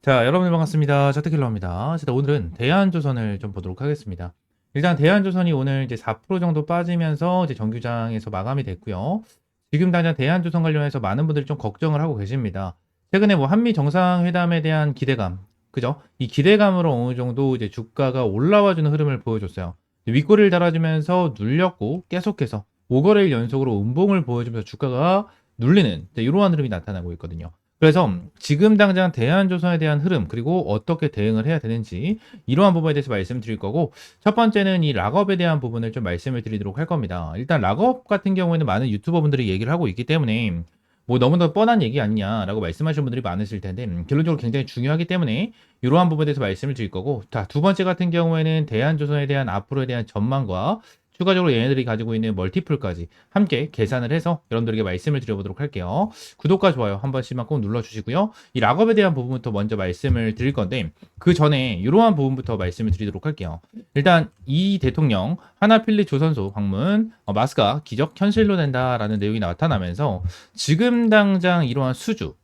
자, 여러분들 반갑습니다. 차트킬러입니다. 자, 오늘은 대한조선을 좀 보도록 하겠습니다. 일단 대한조선이 오늘 이제 4% 정도 빠지면서 이제 정규장에서 마감이 됐고요. 지금 당장 대한조선 관련해서 많은 분들이 좀 걱정을 하고 계십니다. 최근에 뭐 한미 정상회담에 대한 기대감, 그죠? 이 기대감으로 어느 정도 이제 주가가 올라와주는 흐름을 보여줬어요. 윗꼬리를 달아주면서 눌렸고 계속해서 5거래일 연속으로 음봉을 보여주면서 주가가 눌리는 이러한 흐름이 나타나고 있거든요. 그래서 지금 당장 대한조선에 대한 흐름 그리고 어떻게 대응을 해야 되는지 이러한 부분에 대해서 말씀드릴 거고, 첫 번째는 이 락업에 대한 부분을 좀 말씀을 드리도록 할 겁니다. 일단 락업 같은 경우에는 많은 유튜버분들이 얘기를 하고 있기 때문에 뭐 너무나 뻔한 얘기 아니냐라고 말씀하시는 분들이 많으실 텐데, 결론적으로 굉장히 중요하기 때문에 이러한 부분에 대해서 말씀을 드릴 거고, 자, 두 번째 같은 경우에는 대한조선에 대한 앞으로에 대한 전망과 추가적으로 얘네들이 가지고 있는 멀티플까지 함께 계산을 해서 여러분들에게 말씀을 드려보도록 할게요. 구독과 좋아요 한 번씩만 꼭 눌러주시고요. 이 락업에 대한 부분부터 먼저 말씀을 드릴 건데, 그 전에 이러한 부분부터 말씀을 드리도록 할게요. 일단 이 대통령 하나필리 조선소 방문, 마스가 기적 현실로 된다라는 내용이 나타나면서 지금 당장 이러한 수주,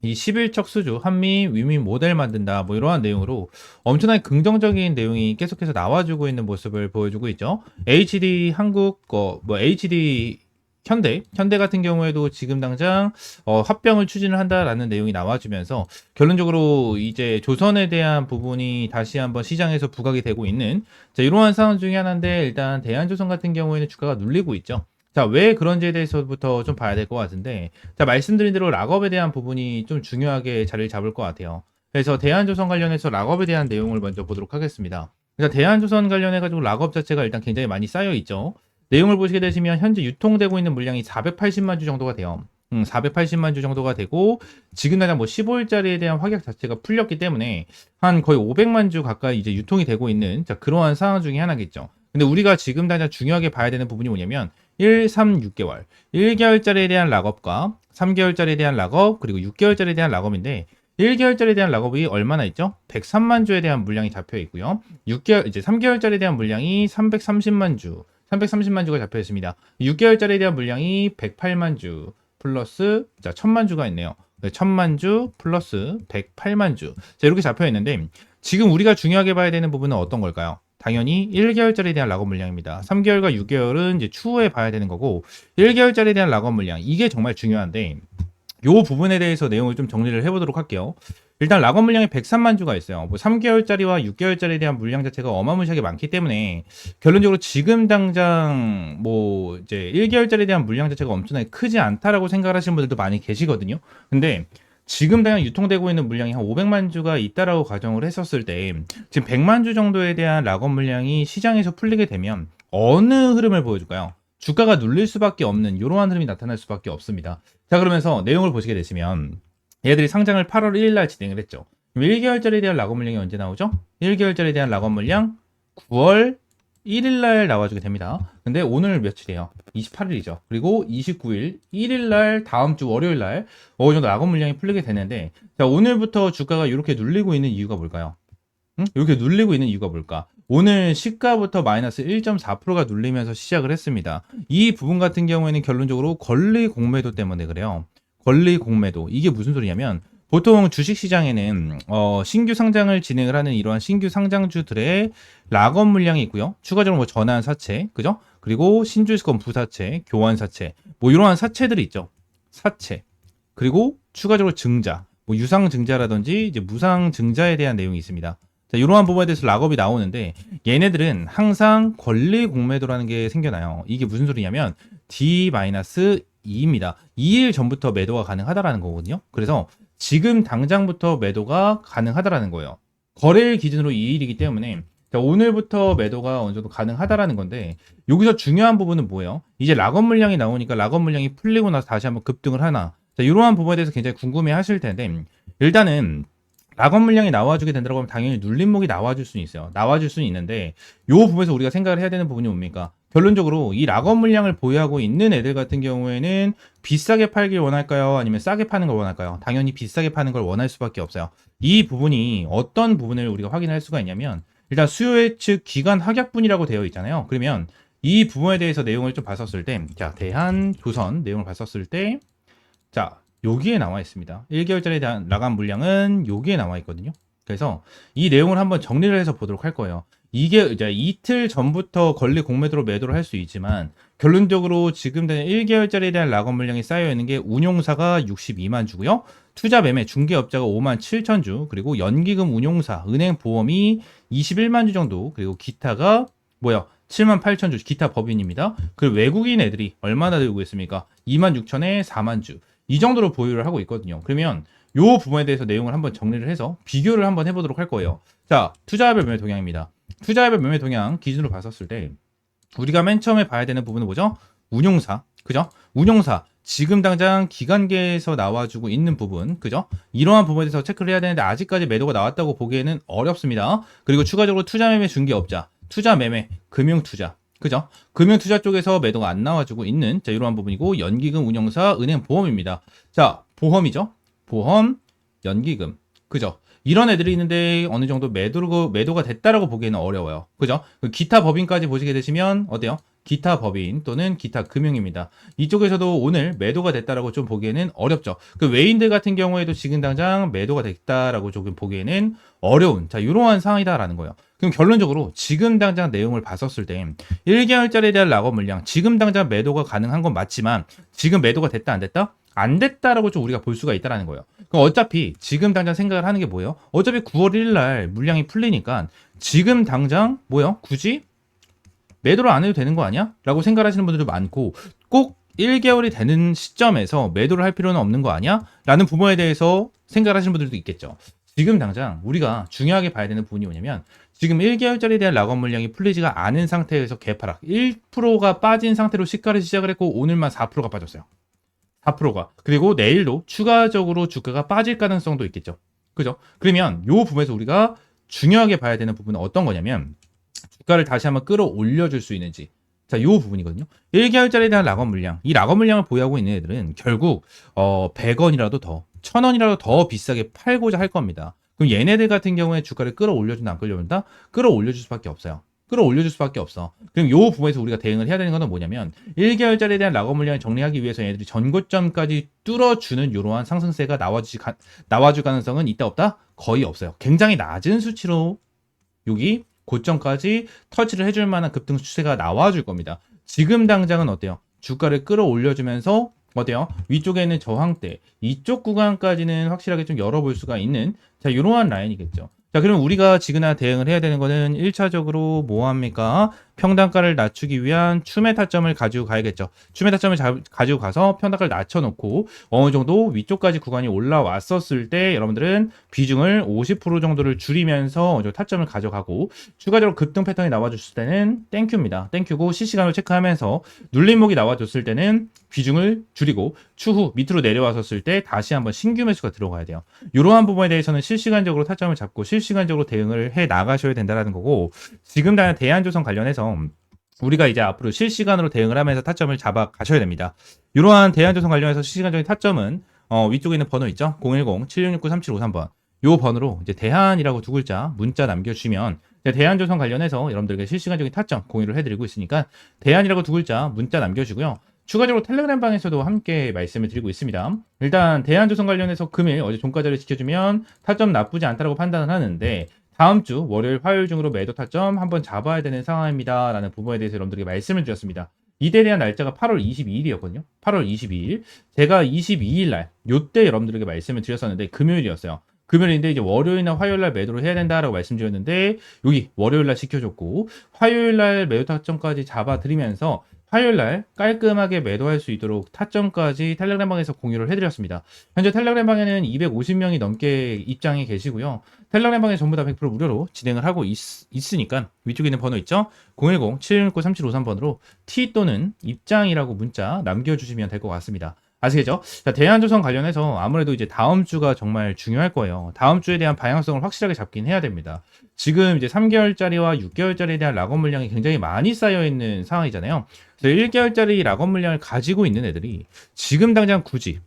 이 11척 수주, 한미 위민 모델 만든다, 뭐 이러한 내용으로 엄청나게 긍정적인 내용이 계속해서 나와주고 있는 모습을 보여주고 있죠. HD 한국, 뭐 HD 현대 같은 경우에도 지금 당장 합병을 추진을 한다라는 내용이 나와주면서 결론적으로 이제 조선에 대한 부분이 다시 한번 시장에서 부각이 되고 있는, 자, 이러한 상황 중에 하나인데, 일단 대한조선 같은 경우에는 주가가 눌리고 있죠. 자, 왜 그런지에 대해서부터 좀 봐야 될 것 같은데, 자, 말씀드린 대로 락업에 대한 부분이 좀 중요하게 자리를 잡을 것 같아요. 그래서 대한조선 관련해서 락업에 대한 내용을 먼저 보도록 하겠습니다. 그러니까 대한조선 관련해가지고 락업 자체가 일단 굉장히 많이 쌓여 있죠. 내용을 보시게 되시면 현재 유통되고 있는 물량이 480만 주 정도가 돼요. 480만 주 정도가 되고, 지금 당장 뭐 15일짜리에 대한 확약 자체가 풀렸기 때문에 한 거의 500만 주 가까이 이제 유통이 되고 있는, 자, 그러한 상황 중에 하나겠죠. 근데 우리가 지금 당장 중요하게 봐야 되는 부분이 뭐냐면 1, 3, 6개월. 1개월짜리에 대한 락업과 3개월짜리에 대한 락업, 그리고 6개월짜리에 대한 락업인데, 1개월짜리에 대한 락업이 얼마나 있죠? 103만 주에 대한 물량이 잡혀 있고요. 6개월, 이제 3개월짜리에 대한 물량이 330만 주, 330만 주가 잡혀 있습니다. 6개월짜리에 대한 물량이 108만 주, 플러스, 자, 1000만 주가 있네요. 1000만 주, 플러스 108만 주. 자, 이렇게 잡혀 있는데, 지금 우리가 중요하게 봐야 되는 부분은 어떤 걸까요? 당연히 1개월짜리에 대한 락업 물량입니다. 3개월과 6개월은 이제 추후에 봐야 되는 거고, 1개월짜리에 대한 락업 물량, 이게 정말 중요한데, 요 부분에 대해서 내용을 좀 정리를 해보도록 할게요. 일단 락업 물량이 103만 주가 있어요. 뭐 3개월짜리와 6개월짜리에 대한 물량 자체가 어마무시하게 많기 때문에 결론적으로 지금 당장 뭐 이제 1개월짜리에 대한 물량 자체가 엄청나게 크지 않다라고 생각을 하시는 분들도 많이 계시거든요. 근데 지금 당장 유통되고 있는 물량이 한 500만 주가 있다라고 가정을 했었을 때, 지금 100만 주 정도에 대한 락업 물량이 시장에서 풀리게 되면 어느 흐름을 보여줄까요? 주가가 눌릴 수밖에 없는 이러한 흐름이 나타날 수밖에 없습니다. 자, 그러면서 내용을 보시게 되시면 얘들이 상장을 8월 1일 날 진행을 했죠. 1개월짜리에 대한 락업 물량이 언제 나오죠? 1개월짜리에 대한 락업 물량 9월 1일 날 나와주게 됩니다. 근데 오늘 며칠이에요? 28일이죠. 그리고 29일, 1일 날, 다음 주 월요일 날 어느 정도 락업 물량이 풀리게 되는데, 자, 오늘부터 주가가 이렇게 눌리고 있는 이유가 뭘까요? 이렇게 눌리고 있는 이유가 뭘까? 오늘 시가부터 마이너스 1.4%가 눌리면서 시작을 했습니다. 이 부분 같은 경우에는 결론적으로 권리 공매도 때문에 그래요. 권리 공매도. 이게 무슨 소리냐면, 보통 주식시장에는 신규 상장을 진행을 하는 이러한 신규 상장주들의 락업 물량이 있고요. 추가적으로 뭐 전환 사채, 그죠? 그리고 신주권 부사채, 교환 사채, 뭐 이러한 사채들이 있죠. 사채. 그리고 추가적으로 증자, 뭐 유상 증자라든지 이제 무상 증자에 대한 내용이 있습니다. 자, 이러한 부분에 대해서 락업이 나오는데, 얘네들은 항상 권리 공매도라는 게 생겨나요. 이게 무슨 소리냐면 D-2입니다. 2일 전부터 매도가 가능하다라는 거거든요. 그래서 지금 당장부터 매도가 가능하다라는 거예요. 거래일 기준으로 2일이기 때문에, 자, 오늘부터 매도가 어느 정도 가능하다라는 건데, 여기서 중요한 부분은 뭐예요? 이제 락업 물량이 나오니까 락업 물량이 풀리고 나서 다시 한번 급등을 하나. 자, 이러한 부분에 대해서 굉장히 궁금해 하실 텐데, 일단은 락업 물량이 나와주게 된다고 하면 당연히 눌림목이 나와줄 수는 있어요. 나와줄 수는 있는데, 요 부분에서 우리가 생각을 해야 되는 부분이 뭡니까? 결론적으로 이 락업 물량을 보유하고 있는 애들 같은 경우에는 비싸게 팔길 원할까요? 아니면 싸게 파는 걸 원할까요? 당연히 비싸게 파는 걸 원할 수밖에 없어요. 이 부분이 어떤 부분을 우리가 확인할 수가 있냐면, 일단 수요 예측 기간 확약분이라고 되어 있잖아요. 그러면 이 부분에 대해서 내용을 좀 봤었을 때, 자, 대한조선 내용을 봤었을 때, 자, 여기에 나와 있습니다. 1개월짜리에 대한 마감 물량은 여기에 나와 있거든요. 그래서 이 내용을 한번 정리를 해서 보도록 할 거예요. 이게 이제 이틀 전부터 권리 공매도로 매도를 할 수 있지만 결론적으로 지금 1개월짜리에 대한 락업 물량이 쌓여 있는 게 운용사가 62만 주고요. 투자 매매 중개업자가 5만 7천 주, 그리고 연기금 운용사, 은행 보험이 21만 주 정도, 그리고 기타가 7만 8천 주, 기타 법인입니다. 그리고 외국인 애들이 얼마나 들고 있습니까? 2만 6천에 4만 주. 이 정도로 보유를 하고 있거든요. 그러면 요 부분에 대해서 내용을 한번 정리를 해서 비교를 한번 해보도록 할 거예요. 자, 투자별 매매 동향입니다. 투자별 매매 동향 기준으로 봤었을 때 우리가 맨 처음에 봐야 되는 부분은 뭐죠? 운용사, 그죠? 운용사, 지금 당장 기관계에서 나와주고 있는 부분, 그죠? 이러한 부분에 대해서 체크를 해야 되는데 아직까지 매도가 나왔다고 보기에는 어렵습니다. 그리고 추가적으로 투자 매매 중개업자, 투자 매매, 금융투자, 그죠? 금융투자 쪽에서 매도가 안 나와주고 있는 자 이러한 부분이고, 연기금 운용사, 은행 보험입니다. 자, 보험이죠? 보험, 연기금, 그죠? 이런 애들이 있는데 어느 정도 매도가 됐다라고 보기에는 어려워요. 그죠? 기타 법인까지 보시게 되시면 어때요? 기타 법인 또는 기타 금융입니다. 이쪽에서도 오늘 매도가 됐다라고 좀 보기에는 어렵죠. 그 외인들 같은 경우에도 지금 당장 매도가 됐다라고 조금 보기에는 어려운 자 이러한 상황이다라는 거예요. 그럼 결론적으로 지금 당장 내용을 봤었을 때 1개월짜리에 대한 락업 물량 지금 당장 매도가 가능한 건 맞지만 지금 매도가 됐다 안 됐다? 안 됐다라고 좀 우리가 볼 수가 있다라는 거예요. 그럼 어차피 지금 당장 생각을 하는 게 뭐예요? 어차피 9월 1일 날 물량이 풀리니까 지금 당장 굳이 매도를 안 해도 되는 거 아니야? 라고 생각하시는 분들도 많고, 꼭 1개월이 되는 시점에서 매도를 할 필요는 없는 거 아니야? 라는 부분에 대해서 생각하시는 분들도 있겠죠. 지금 당장 우리가 중요하게 봐야 되는 부분이 뭐냐면 지금 1개월짜리에 대한 락업 물량이 풀리지가 않은 상태에서 개파락 1%가 빠진 상태로 시가를 시작을 했고 오늘만 4%가 빠졌어요. 4%가. 그리고 내일도 추가적으로 주가가 빠질 가능성도 있겠죠. 그죠? 그러면 요 부분에서 우리가 중요하게 봐야 되는 부분은 어떤 거냐면 주가를 다시 한번 끌어올려 줄 수 있는지. 자, 요 부분이거든요. 1개월짜리에 대한 락업 물량. 이 락업 물량을 보유하고 있는 애들은 결국 100원이라도 더, 1000원이라도 더 비싸게 팔고자 할 겁니다. 그럼 얘네들 같은 경우에 주가를 끌어올려준다 안 끌어올린다? 끌어올려줄 수밖에 없어요. 끌어올려줄 수밖에 없어. 그럼 요 부분에서 우리가 대응을 해야 되는 건 뭐냐면 1개월짜리에 대한 락업 물량을 정리하기 위해서 얘네들이 전고점까지 뚫어주는 이러한 상승세가 나와줄 가능성은 있다 없다? 거의 없어요. 굉장히 낮은 수치로 여기 고점까지 터치를 해줄 만한 급등 추세가 나와줄 겁니다. 지금 당장은 어때요? 주가를 끌어올려주면서 어때요? 위쪽에 있는 저항대 이쪽 구간까지는 확실하게 좀 열어볼 수가 있는 자 이러한 라인이겠죠. 자, 그럼 우리가 지금 대응을 해야 되는 거는 1차적으로 뭐 합니까? 평단가를 낮추기 위한 추매 타점을 가지고 가야겠죠. 추매 타점을 가지고 가서 평단가를 낮춰놓고 어느 정도 위쪽까지 구간이 올라왔었을 때 여러분들은 비중을 50% 정도를 줄이면서 타점을 가져가고 추가적으로 급등 패턴이 나와줬을 때는 땡큐입니다. 땡큐고 실시간으로 체크하면서 눌림목이 나와줬을 때는 비중을 줄이고 추후 밑으로 내려왔었을 때 다시 한번 신규 매수가 들어가야 돼요. 이러한 부분에 대해서는 실시간적으로 타점을 잡고 실시간적으로 대응을 해 나가셔야 된다는 거고, 지금 대한조선 관련해서 우리가 이제 앞으로 실시간으로 대응을 하면서 타점을 잡아 가셔야 됩니다. 이러한 대한조선 관련해서 실시간적인 타점은 위쪽에 있는 번호 있죠? 010-7669-3753번 요 번호로 이제 대한이라고 두 글자 문자 남겨주시면 대한조선 관련해서 여러분들에게 실시간적인 타점 공유를 해드리고 있으니까 대한이라고 두 글자 문자 남겨주고요. 추가적으로 텔레그램 방에서도 함께 말씀을 드리고 있습니다. 일단 대한조선 관련해서 금일 어제 종가자를 지켜주면 타점 나쁘지 않다고 판단을 하는데 다음 주 월요일 화요일 중으로 매도 타점 한번 잡아야 되는 상황입니다 라는 부분에 대해서 여러분들에게 말씀을 드렸습니다. 이때 대한 날짜가 8월 22일이었거든요 8월 22일 제가 22일 날 요때 여러분들에게 말씀을 드렸었는데 금요일이었어요. 금요일인데 이제 월요일이나 화요일날 매도를 해야 된다라고 말씀드렸는데 여기 월요일날 지켜줬고 화요일날 매도 타점까지 잡아드리면서 화요일날 깔끔하게 매도할 수 있도록 타점까지 텔레그램방에서 공유를 해드렸습니다. 현재 텔레그램방에는 250명이 넘게 입장해 계시고요. 텔레그램방에 전부 다 100% 무료로 진행을 하고 있으니까 위쪽에 있는 번호 있죠? 010-769-3753번으로 T 또는 입장이라고 문자 남겨주시면 될 것 같습니다. 아시겠죠? 자, 대한조선 관련해서 아무래도 이제 다음 주가 정말 중요할 거예요. 다음 주에 대한 방향성을 확실하게 잡긴 해야 됩니다. 지금 이제 3개월짜리와 6개월짜리에 대한 락업 물량이 굉장히 많이 쌓여 있는 상황이잖아요. 그래서 1개월짜리 락업 물량을 가지고 있는 애들이 지금 당장 굳이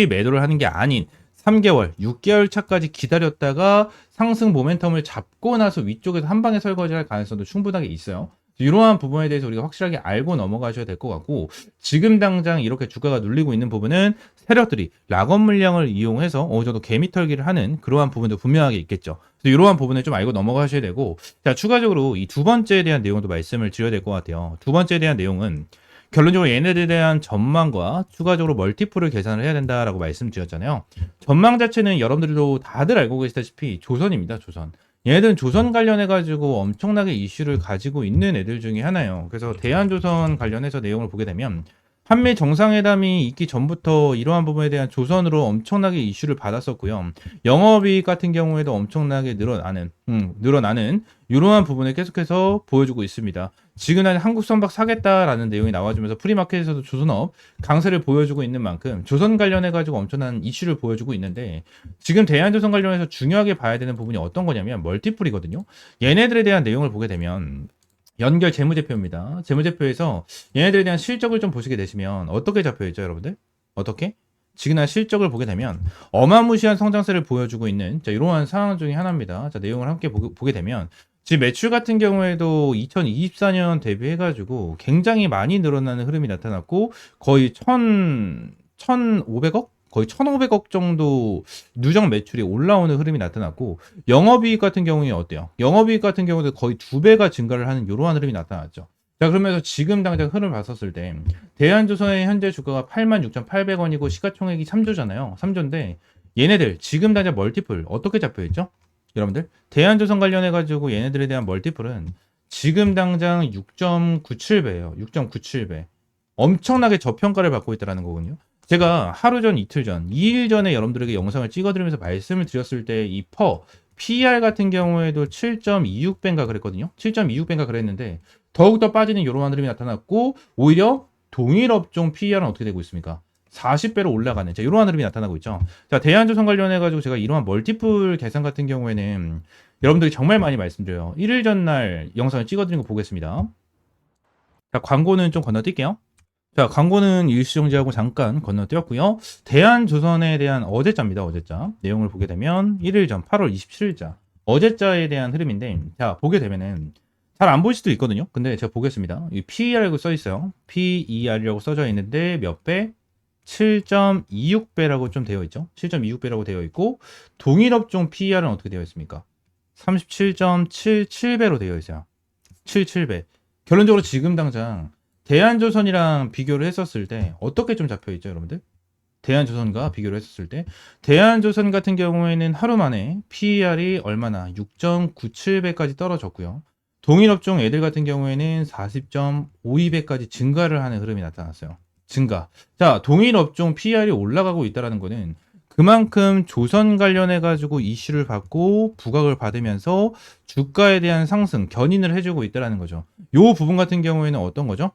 매도를 하는 게 아닌 3개월, 6개월 차까지 기다렸다가 상승 모멘텀을 잡고 나서 위쪽에서 한 방에 설거지할 가능성도 충분하게 있어요. 이러한 부분에 대해서 우리가 확실하게 알고 넘어가셔야 될 것 같고, 지금 당장 이렇게 주가가 눌리고 있는 부분은 세력들이 락업 물량을 이용해서 어느 정도 개미털기를 하는 그러한 부분도 분명하게 있겠죠. 그래서 이러한 부분을 좀 알고 넘어가셔야 되고, 자, 추가적으로 이 두 번째에 대한 내용도 말씀을 드려야 될 것 같아요. 두 번째에 대한 내용은 결론적으로 얘네들에 대한 전망과 추가적으로 멀티플을 계산을 해야 된다라고 말씀드렸잖아요. 전망 자체는 여러분들도 다들 알고 계시다시피 조선입니다. 조선. 얘네들은 조선 관련해가지고 엄청나게 이슈를 가지고 있는 애들 중에 하나예요. 그래서 대한조선 관련해서 내용을 보게 되면 한미 정상회담이 있기 전부터 이러한 부분에 대한 조선으로 엄청나게 이슈를 받았었고요. 영업이익 같은 경우에도 엄청나게 늘어나는 이러한 부분을 계속해서 보여주고 있습니다. 지금 한국 선박 사겠다라는 내용이 나와주면서 프리마켓에서도 조선업 강세를 보여주고 있는 만큼 조선 관련해가지고 엄청난 이슈를 보여주고 있는데, 지금 대한조선 관련해서 중요하게 봐야 되는 부분이 어떤 거냐면 멀티플이거든요. 얘네들에 대한 내용을 보게 되면 연결 재무제표입니다. 재무제표에서 얘네들에 대한 실적을 좀 보시게 되시면 어떻게 잡혀있죠, 여러분들? 어떻게? 지금 실적을 보게 되면 어마무시한 성장세를 보여주고 있는 이러한 상황 중에 하나입니다. 자, 내용을 함께 보게 되면 지금 매출 같은 경우에도 2024년 대비해가지고 굉장히 많이 늘어나는 흐름이 나타났고, 거의 1,500억? 거의 1,500억 정도 누적 매출이 올라오는 흐름이 나타났고, 영업이익 같은 경우에 어때요? 영업이익 같은 경우도 거의 2배가 증가를 하는 이러한 흐름이 나타났죠. 자, 그러면서 지금 당장 흐름을 봤었을 때 대한조선의 현재 주가가 86,800원이고 시가총액이 3조잖아요. 3조인데 얘네들 지금 당장 멀티플 어떻게 잡혀있죠? 여러분들 대한조선 관련해가지고 얘네들에 대한 멀티플은 지금 당장 6.97배예요. 6.97배. 엄청나게 저평가를 받고 있다는 거군요. 제가 하루 전, 이틀 전, 2일 전에 여러분들에게 영상을 찍어드리면서 말씀을 드렸을 때 이 PER 같은 경우에도 7.26배인가 그랬거든요. 7.26배인가 그랬는데 더욱더 빠지는 이러한 흐름이 나타났고, 오히려 동일 업종 PER은 어떻게 되고 있습니까? 40배로 올라가는 이러한 흐름이 나타나고 있죠. 자, 대한조선 관련해가지고 제가 이러한 멀티플 계산 같은 경우에는 여러분들이 정말 많이 말씀드려요. 1일 전날 영상을 찍어드린 거 보겠습니다. 자, 광고는 좀 건너뛸게요. 자, 광고는 일시정지하고 잠깐 건너뛰었고요. 대한조선에 대한 어제자입니다. 어제자. 내용을 보게 되면 1일 전 8월 27일자. 어제자에 대한 흐름인데, 자, 보게 되면은 잘 안 보일 수도 있거든요. 근데 제가 보겠습니다. 이 PER이라고 써 있어요. PER이라고 써져 있는데 몇 배? 7.26배라고 좀 되어 있죠. 7.26배라고 되어 있고, 동일업종 PER은 어떻게 되어 있습니까? 37.77배로 되어 있어요. 77배. 결론적으로 지금 당장 대한조선이랑 비교를 했었을 때 어떻게 좀 잡혀있죠, 여러분들? 대한조선과 비교를 했었을 때 대한조선 같은 경우에는 하루 만에 PER이 얼마나 6.97배까지 떨어졌고요. 동일업종 애들 같은 경우에는 40.52배까지 증가를 하는 흐름이 나타났어요. 증가. 자, 동일업종 PER이 올라가고 있다는 거는 그만큼 조선 관련해 가지고 이슈를 받고 부각을 받으면서 주가에 대한 상승, 견인을 해주고 있다는 거죠. 요 부분 같은 경우에는 어떤 거죠?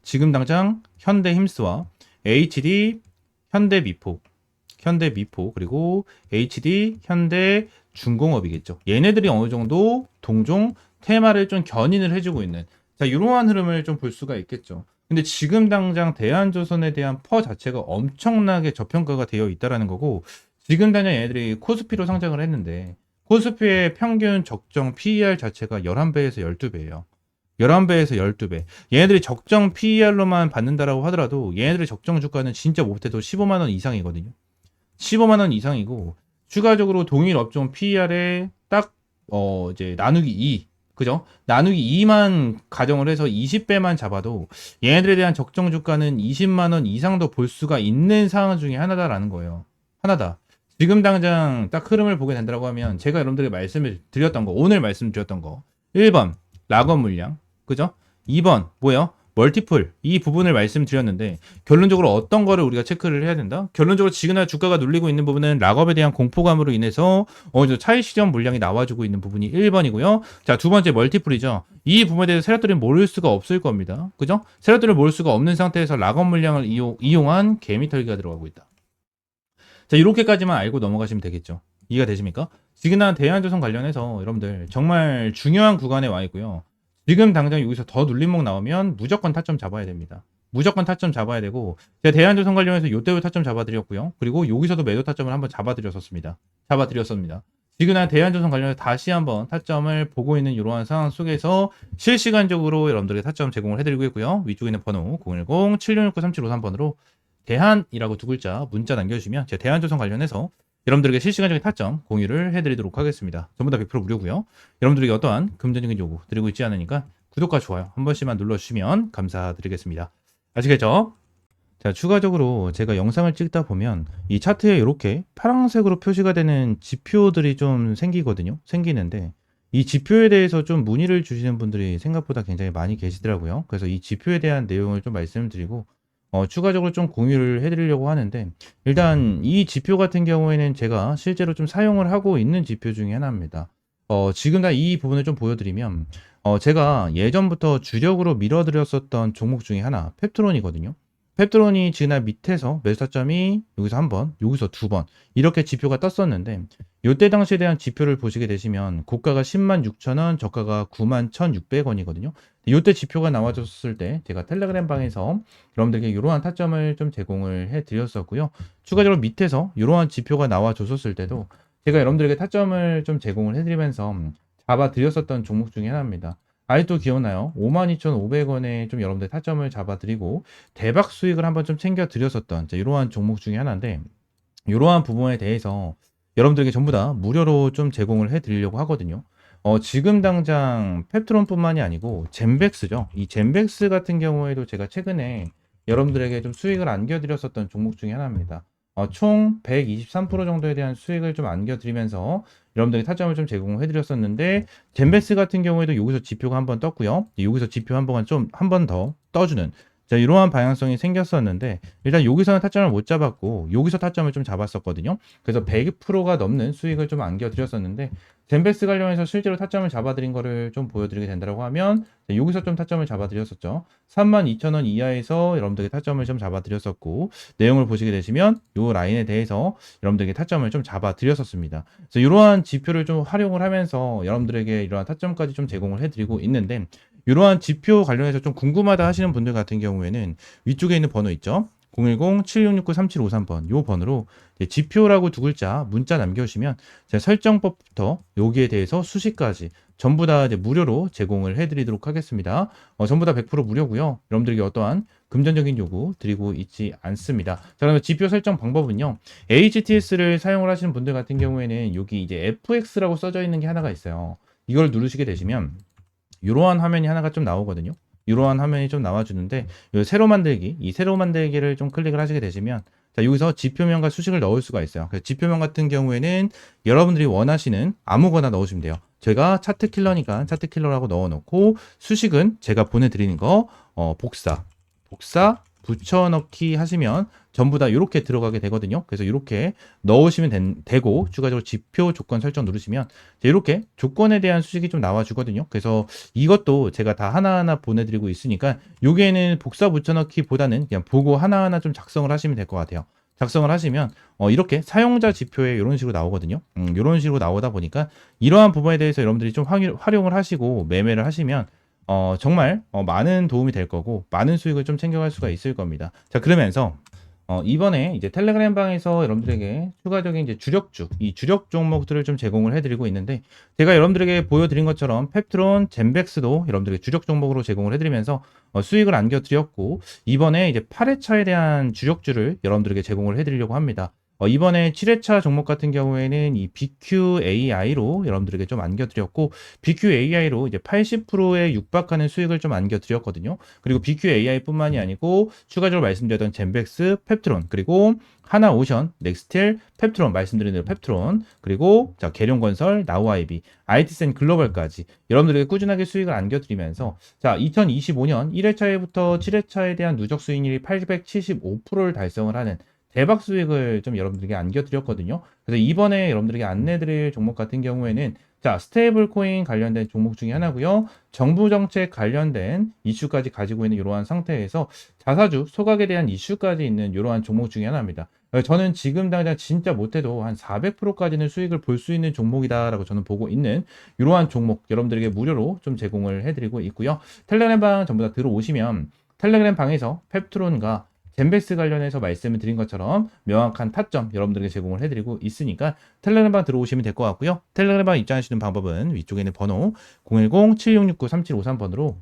지금 당장 현대힘스와 HD, 현대미포, 그리고 HD, 현대중공업이겠죠. 얘네들이 어느 정도 동종 테마를 좀 견인을 해주고 있는, 자, 이러한 흐름을 좀 볼 수가 있겠죠. 근데 지금 당장 대한조선에 대한 퍼 자체가 엄청나게 저평가가 되어 있다라는 거고, 지금 당장 얘네들이 코스피로 상장을 했는데 코스피의 평균 적정 PER 자체가 11배에서 12배예요. 11배에서 12배. 얘네들이 적정 PER로만 받는다라고 하더라도 얘네들의 적정 주가는 진짜 못해도 15만 원 이상이거든요. 15만 원 이상이고, 추가적으로 동일 업종 PER에 딱 이제 나누기 2, 그죠? 나누기 2만 가정을 해서 20배만 잡아도 얘네들에 대한 적정 주가는 20만 원 이상도 볼 수가 있는 상황 중에 하나다라는 거예요. 하나다. 지금 당장 딱 흐름을 보게 된다고 하면 제가 여러분들에게 말씀을 드렸던 거, 오늘 말씀드렸던 거, 1번 락업 물량, 그죠? 2번 뭐예요? 멀티플, 이 부분을 말씀드렸는데 결론적으로 어떤 거를 우리가 체크를 해야 된다? 결론적으로 지금 주가가 눌리고 있는 부분은 락업에 대한 공포감으로 인해서 어느 정도 차익 실현 물량이 나와주고 있는 부분이 1번이고요. 자, 두 번째 멀티플이죠. 이 부분에 대해서 세력들이 모를 수가 없을 겁니다. 그죠? 세력들을 모를 수가 없는 상태에서 락업 물량을 이용한 개미털기가 들어가고 있다. 자, 이렇게까지만 알고 넘어가시면 되겠죠. 이해가 되십니까? 지금 대한조선 관련해서 여러분들 정말 중요한 구간에 와 있고요. 지금 당장 여기서 더 눌림목 나오면 무조건 타점 잡아야 됩니다. 무조건 타점 잡아야 되고, 제가 대한조선 관련해서 요때도 타점 잡아드렸고요. 그리고 여기서도 매도 타점을 한번 잡아드렸습니다. 지금 대한조선 관련해서 다시 한번 타점을 보고 있는 이러한 상황 속에서 실시간적으로 여러분들에게 타점 제공을 해드리고 있고요. 위쪽에 있는 번호 010-7669-3753번으로 대한이라고 두 글자 문자 남겨주시면 제가 대한조선 관련해서 여러분들에게 실시간적인 타점 공유를 해드리도록 하겠습니다. 전부 다 100% 무료고요. 여러분들에게 어떠한 금전적인 요구 드리고 있지 않으니까 구독과 좋아요 한 번씩만 눌러주시면 감사드리겠습니다. 아시겠죠? 자, 추가적으로 제가 영상을 찍다 보면 이 차트에 이렇게 파란색으로 표시가 되는 지표들이 좀 생기는데 이 지표에 대해서 좀 문의를 주시는 분들이 생각보다 굉장히 많이 계시더라고요. 그래서 이 지표에 대한 내용을 좀 말씀을 드리고 추가적으로 좀 공유를 해드리려고 하는데, 일단 이 지표 같은 경우에는 제가 실제로 좀 사용을 하고 있는 지표 중에 하나입니다. 지금 다 이 부분을 좀 보여드리면 제가 예전부터 주력으로 밀어드렸었던 종목 중에 하나 펩트론이거든요. 펩트론이 지난 밑에서 매수 타점이 여기서 한 번, 여기서 두 번 이렇게 지표가 떴었는데, 이때 당시에 대한 지표를 보시게 되시면 고가가 106,000원, 저가가 91,600원이거든요. 이때 지표가 나와줬을 때 제가 텔레그램 방에서 여러분들에게 이러한 타점을 좀 제공을 해드렸었고요. 추가적으로 밑에서 이러한 지표가 나와줬었을 때도 제가 여러분들에게 타점을 좀 제공을 해드리면서 잡아드렸었던 종목 중에 하나입니다. 아직도 기억나요? 52,500원에 좀 여러분들 타점을 잡아드리고 대박 수익을 한번 좀 챙겨드렸었던 이러한 종목 중에 하나인데, 이러한 부분에 대해서 여러분들에게 전부 다 무료로 좀 제공을 해드리려고 하거든요. 지금 당장 펩트론뿐만이 아니고 젠백스죠. 이 젠백스 같은 경우에도 제가 최근에 여러분들에게 좀 수익을 안겨드렸었던 종목 중에 하나입니다. 총 123% 정도에 대한 수익을 좀 안겨드리면서 여러분들에게 타점을 좀 제공해드렸었는데, 젠베스 같은 경우에도 여기서 지표가 한번 떴고요. 여기서 지표 한 번 더 떠주는 이러한 방향성이 생겼었는데, 일단 여기서는 타점을 못 잡았고 여기서 타점을 좀 잡았었거든요. 그래서 100%가 넘는 수익을 좀 안겨드렸었는데, 젠베스 관련해서 실제로 타점을 잡아드린 거를 좀 보여드리게 된다고 하면 여기서 좀 타점을 잡아드렸었죠. 32,000원 이하에서 여러분들에게 타점을 좀 잡아드렸었고, 내용을 보시게 되시면 이 라인에 대해서 여러분들에게 타점을 좀 잡아드렸었습니다. 그래서 이러한 지표를 좀 활용을 하면서 여러분들에게 이러한 타점까지 좀 제공을 해드리고 있는데, 이러한 지표 관련해서 좀 궁금하다 하시는 분들 같은 경우에는 위쪽에 있는 번호 있죠? 010-7669-3753번 요 번호로 지표라고 두 글자 문자 남겨주시면 제가 설정법부터 여기에 대해서 수식까지 전부 다 무료로 제공을 해드리도록 하겠습니다. 전부 다 100% 무료고요. 여러분들에게 어떠한 금전적인 요구 드리고 있지 않습니다. 자, 그러면 지표 설정 방법은요. HTS를 사용을 하시는 분들 같은 경우에는 여기 이제 FX라고 써져 있는 게 하나가 있어요. 이걸 누르시게 되시면 이러한 화면이 하나가 좀 나오거든요. 이러한 화면이 좀 나와주는데, 세로 만들기, 이 세로 만들기를 좀 클릭을 하시게 되시면 자, 여기서 지표명과 수식을 넣을 수가 있어요. 그래서 지표명 같은 경우에는 여러분들이 원하시는 아무거나 넣으시면 돼요. 제가 차트킬러니까 차트킬러라고 넣어놓고, 수식은 제가 보내드리는 거 복사 붙여넣기 하시면 전부 다 이렇게 들어가게 되거든요. 그래서 이렇게 넣으시면 되고, 추가적으로 지표 조건 설정 누르시면 이렇게 조건에 대한 수식이 좀 나와주거든요. 그래서 이것도 제가 다 하나하나 보내드리고 있으니까 여기에는 복사 붙여넣기 보다는 그냥 보고 하나하나 좀 작성을 하시면 될 것 같아요. 작성을 하시면 이렇게 사용자 지표에 이런 식으로 나오거든요. 이런 식으로 나오다 보니까 이러한 부분에 대해서 여러분들이 좀 활용을 하시고 매매를 하시면 정말 많은 도움이 될 거고 많은 수익을 좀 챙겨갈 수가 있을 겁니다. 자, 그러면서 이번에 이제 텔레그램 방에서 여러분들에게 추가적인 이제 이 주력 종목들을 좀 제공을 해드리고 있는데, 제가 여러분들에게 보여드린 것처럼 펩트론, 젠백스도 여러분들에게 주력 종목으로 제공을 해드리면서 수익을 안겨드렸고, 이번에 이제 8회차에 대한 주력주를 여러분들에게 제공을 해드리려고 합니다. 이번에 7회차 종목 같은 경우에는 이 BQAI로 여러분들에게 좀 안겨드렸고, BQAI로 이제 80%에 육박하는 수익을 좀 안겨드렸거든요. 그리고 BQAI 뿐만이 아니고 추가적으로 말씀드렸던 젠백스, 펩트론, 그리고 하나오션, 넥스텔, 펩트론, 말씀드린 대로 펩트론, 그리고 자, 계룡건설, 나우아이비, IT센 글로벌까지 여러분들에게 꾸준하게 수익을 안겨드리면서, 자, 2025년 1회차에부터 7회차에 대한 누적 수익률이 875%를 달성을 하는 대박 수익을 좀 여러분들에게 안겨드렸거든요. 그래서 이번에 여러분들에게 안내드릴 종목 같은 경우에는 자, 스테이블 코인 관련된 종목 중에 하나고요. 정부 정책 관련된 이슈까지 가지고 있는 이러한 상태에서 자사주 소각에 대한 이슈까지 있는 이러한 종목 중에 하나입니다. 저는 지금 당장 진짜 못해도 한 400%까지는 수익을 볼 수 있는 종목이다라고 저는 보고 있는 이러한 종목 여러분들에게 무료로 좀 제공을 해드리고 있고요. 텔레그램 방 전부 다 들어오시면 텔레그램 방에서 펩트론과 젠베스 관련해서 말씀을 드린 것처럼 명확한 타점 여러분들에게 제공을 해드리고 있으니까 텔레그램방 들어오시면 될 것 같고요. 텔레그램방 입장하시는 방법은 위쪽에 있는 번호 010-7669-3753번으로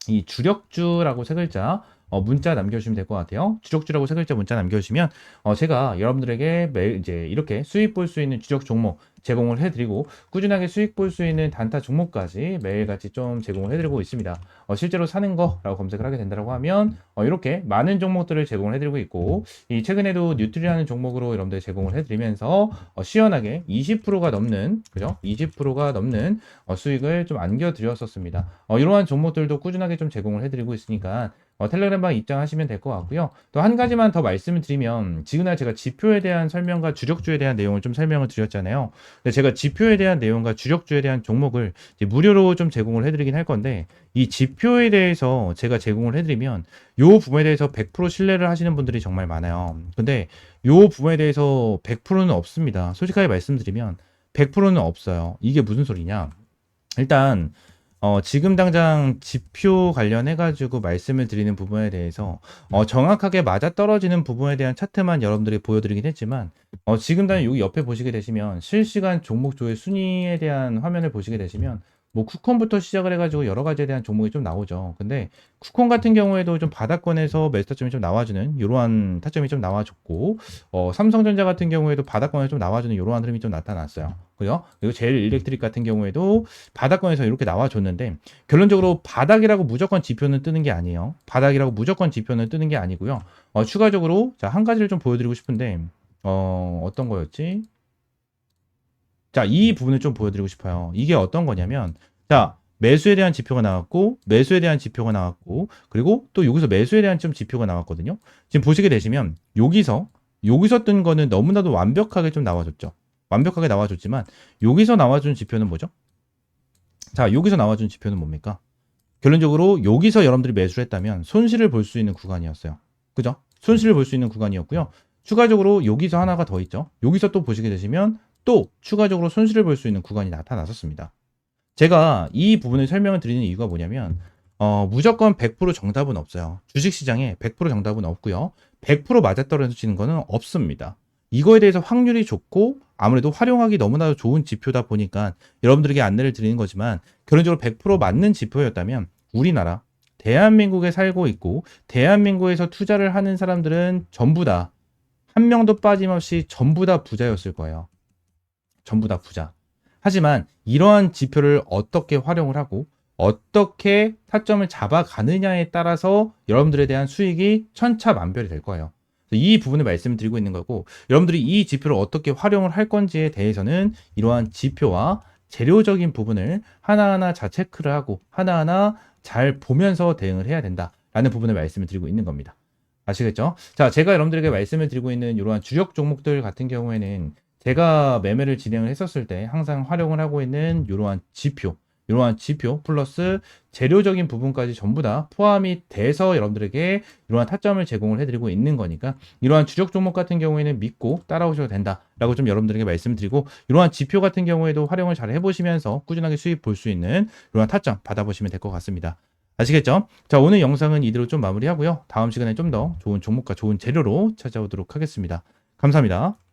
이 주력주라고 세 글자 문자 남겨주시면 될 것 같아요. 주력주라고 세 글자 문자 남겨주시면 제가 여러분들에게 매일 이제 이렇게 수익 볼 수 있는 주력 종목 제공을 해드리고 꾸준하게 수익 볼 수 있는 단타 종목까지 매일같이 좀 제공을 해드리고 있습니다. 실제로 사는 거라고 검색을 하게 된다고 하면 이렇게 많은 종목들을 제공을 해드리고 있고 이 최근에도 뉴트리라는 종목으로 여러분들 제공을 해드리면서 시원하게 20%가 넘는 그죠? 20%가 넘는 수익을 좀 안겨드렸었습니다. 이러한 종목들도 꾸준하게 좀 제공을 해드리고 있으니까 텔레그램방 입장하시면 될 것 같고요. 또 한 가지만 더 말씀을 드리면 지금날 제가 지표에 대한 설명과 주력주에 대한 내용을 좀 설명을 드렸잖아요. 근데 제가 지표에 대한 내용과 주력주에 대한 종목을 이제 무료로 좀 제공을 해드리긴 할 건데 이 지표에 대해서 제가 제공을 해드리면 요 부분에 대해서 100% 신뢰를 하시는 분들이 정말 많아요. 근데 요 부분에 대해서 100%는 없습니다. 솔직하게 말씀드리면 100%는 없어요. 이게 무슨 소리냐? 일단 지금 당장 지표 관련해가지고 말씀을 드리는 부분에 대해서 정확하게 맞아떨어지는 부분에 대한 차트만 여러분들이 보여드리긴 했지만 지금 당장 여기 옆에 보시게 되시면 실시간 종목조회 순위에 대한 화면을 보시게 되시면 뭐 쿠콘부터 시작을 해가지고 여러 가지에 대한 종목이 좀 나오죠. 근데 쿠콘 같은 경우에도 좀 바닥권에서 매수 타점이 좀 나와주는 이러한 타점이 좀 나와줬고 삼성전자 같은 경우에도 바닥권에 좀 나와주는 이러한 흐름이 좀 나타났어요. 그죠? 그리고 제일 일렉트릭 같은 경우에도 바닥권에서 이렇게 나와줬는데 결론적으로 바닥이라고 무조건 지표는 뜨는 게 아니에요. 바닥이라고 무조건 지표는 뜨는 게 아니고요. 추가적으로 자, 한 가지를 좀 보여드리고 싶은데 어떤 거였지? 자, 이 부분을 좀 보여드리고 싶어요. 이게 어떤 거냐면, 자, 매수에 대한 지표가 나왔고, 매수에 대한 지표가 나왔고, 그리고 또 여기서 매수에 대한 좀 지표가 나왔거든요. 지금 보시게 되시면, 여기서 뜬 거는 너무나도 완벽하게 좀 나와줬죠. 완벽하게 나와줬지만, 여기서 나와준 지표는 뭐죠? 자, 여기서 나와준 지표는 뭡니까? 결론적으로 여기서 여러분들이 매수를 했다면, 손실을 볼 수 있는 구간이었어요. 그죠? 손실을 볼 수 있는 구간이었고요. 추가적으로 여기서 하나가 더 있죠. 여기서 또 보시게 되시면, 또 추가적으로 손실을 볼 수 있는 구간이 나타났었습니다. 제가 이 부분을 설명을 드리는 이유가 뭐냐면 무조건 100% 정답은 없어요. 주식시장에 100% 정답은 없고요. 100% 맞아떨어지는 거는 없습니다. 이거에 대해서 확률이 좋고 아무래도 활용하기 너무나도 좋은 지표다 보니까 여러분들에게 안내를 드리는 거지만 결론적으로 100% 맞는 지표였다면 우리나라 대한민국에 살고 있고 대한민국에서 투자를 하는 사람들은 전부 다 한 명도 빠짐없이 전부 다 부자였을 거예요. 전부 다 부자. 하지만 이러한 지표를 어떻게 활용을 하고 어떻게 타점을 잡아가느냐에 따라서 여러분들에 대한 수익이 천차만별이 될 거예요. 이 부분을 말씀드리고 있는 거고 여러분들이 이 지표를 어떻게 활용을 할 건지에 대해서는 이러한 지표와 재료적인 부분을 하나하나 잘 체크를 하고 하나하나 잘 보면서 대응을 해야 된다라는 부분을 말씀을 드리고 있는 겁니다. 아시겠죠? 자, 제가 여러분들에게 말씀을 드리고 있는 이러한 주력 종목들 같은 경우에는 제가 매매를 진행을 했었을 때 항상 활용을 하고 있는 이러한 지표 플러스 재료적인 부분까지 전부 다 포함이 돼서 여러분들에게 이러한 타점을 제공을 해드리고 있는 거니까 이러한 주력 종목 같은 경우에는 믿고 따라오셔도 된다라고 좀 여러분들에게 말씀드리고 이러한 지표 같은 경우에도 활용을 잘 해보시면서 꾸준하게 수익 볼 수 있는 이러한 타점 받아보시면 될 것 같습니다. 아시겠죠? 자, 오늘 영상은 이대로 좀 마무리하고요. 다음 시간에 좀 더 좋은 종목과 좋은 재료로 찾아오도록 하겠습니다. 감사합니다.